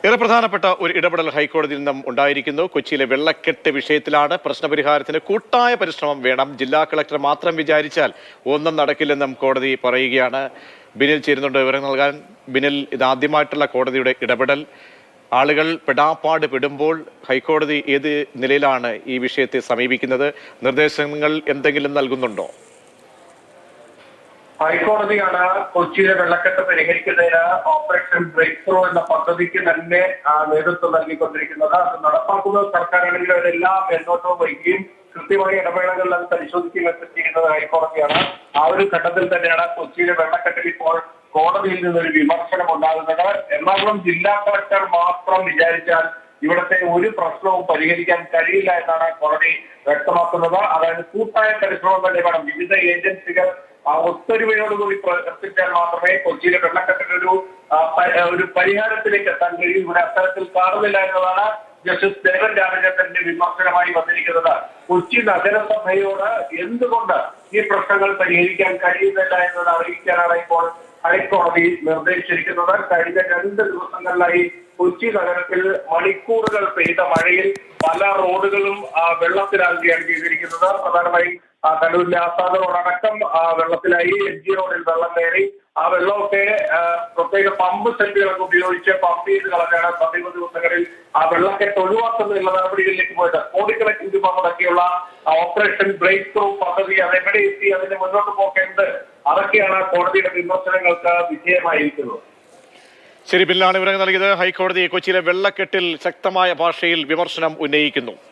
ഏറെ പ്രധാനപ്പെട്ട ഒരു ഇടപെടൽ ഹൈക്കോടതിയിൽ നിന്നും ഉണ്ടായിരിക്കുന്നു. കൊച്ചിയിലെ വെള്ളക്കെട്ട് വിഷയത്തിലാണ്. പ്രശ്നപരിഹാരത്തിന് കൂട്ടായ പരിശ്രമം വേണം. ജില്ലാ കളക്ടർ മാത്രം വിചാരിച്ചാൽ ഒന്നും നടക്കില്ലെന്നും കോടതി പറയുകയാണ്. ബിനിൽ ചേരുന്നുണ്ട് വിവരം നൽകാൻ. ബിനിൽ, ഇതാദ്യമായിട്ടുള്ള കോടതിയുടെ ഇടപെടൽ. ആളുകൾ പെടാപ്പാട് പെടുമ്പോൾ ഹൈക്കോടതി ഏത് നിലയിലാണ് ഈ വിഷയത്തെ സമീപിക്കുന്നത്? നിർദ്ദേശങ്ങൾ എന്തെങ്കിലും നൽകുന്നുണ്ടോ? ഹൈക്കോടതിയാണ് കൊച്ചിയിലെ വെള്ളക്കെട്ട് പരിഹരിക്കുന്നതിന് ഓപ്പറേഷൻ ബ്രേക്ക് ത്രൂ എന്ന പദ്ധതിക്ക് തന്നെ നേതൃത്വം നൽകിക്കൊണ്ടിരിക്കുന്നത്. അത് നടപ്പാക്കുന്നത് സർക്കാരാണെങ്കിൽ അതെല്ലാം മേൽനോട്ടവും വഹിക്കുകയും കൃത്യമായ ഇടവേളകളിൽ അത് പരിശോധിക്കുകയൊക്കെ ചെയ്യുന്നത് ഹൈക്കോടതിയാണ്. ആ ഒരു ഘട്ടത്തിൽ തന്നെയാണ് കൊച്ചിയിലെ വെള്ളക്കെട്ടിൽ ഇപ്പോൾ കോടതിയിൽ നിന്നൊരു വിമർശനം ഉണ്ടാകുന്നത്. എറണാകുളം ജില്ലാ കളക്ടർ മാത്രം വിചാരിച്ചാൽ ഇവിടുത്തെ ഒരു പ്രശ്നവും പരിഹരിക്കാൻ കഴിയില്ല എന്നാണ് കോടതി വ്യക്തമാക്കുന്നത്. അതായത് കൂട്ടായ പരിശ്രമം തന്നെ വേണം. വിവിധ ഏജൻസികൾ ഒത്തൊരുമയോടുകൂടി പ്രവർത്തിച്ചാൽ മാത്രമേ കൊച്ചിയിലെ വെള്ളക്കെട്ടിനൊരു ഒരു പരിഹാരത്തിലേക്ക് എത്താൻ കഴിയും. ഇവിടെ അത്തരത്തിൽ കാണുന്നില്ല എന്നതാണ് ജസ്റ്റിസ് ദേവൻ രാമചന്ദ്രന്റെ വിമർശനമായി വന്നിരിക്കുന്നത്. കൊച്ചി നഗരസഭയോട് എന്തുകൊണ്ട് ഈ പ്രശ്നങ്ങൾ പരിഹരിക്കാൻ കഴിയുന്നില്ല എന്നത് അറിയിക്കാനാണ് ഇപ്പോൾ ഹൈക്കോടതി നിർദ്ദേശിച്ചിരിക്കുന്നത്. കഴിഞ്ഞ 2 ദിവസങ്ങളിലായി കൊച്ചി നഗരത്തിൽ മണിക്കൂറുകൾ പെയ്ത മഴയിൽ പല റോഡുകളും വെള്ളത്തിലാകുകയാണ് ചെയ്തിരിക്കുന്നത്. പ്രധാനമായും കണ്ണൂരിലെ ആസാദ് റോഡടക്കം വെള്ളത്തിലായി. MG റോഡിൽ വെള്ളം കയറി. ആ വെള്ളമൊക്കെ പ്രത്യേക പമ്പ് സെറ്റുകളൊക്കെ ഉപയോഗിച്ച് പമ്പ് ചെയ്ത് കളഞ്ഞാണ് സമീപ ദിവസങ്ങളിൽ ആ വെള്ളക്കെട്ട് ഒഴിവാക്കുന്നതിനുള്ള നടപടികളിലേക്ക് പോയത്. കോടിക്കണക്കിന് രൂപ മുടക്കിയുള്ള ഓപ്പറേഷൻ ബ്രേക്ക് ത്രൂ പദ്ധതി അതെവിടെ എത്തി, അതിന് മുന്നോട്ട് പോകേണ്ടത്, അതൊക്കെയാണ് കോടതിയുടെ വിമർശനങ്ങൾക്ക് വിധേയമായിരിക്കുന്നത്. ശരി, ബില്ലാണ് വിവരങ്ങൾ നൽകിയത്. ഹൈക്കോടതി കൊച്ചിയിലെ വെള്ളക്കെട്ടിൽ ശക്തമായ ഭാഷയിൽ വിമർശനം ഉന്നയിക്കുന്നു.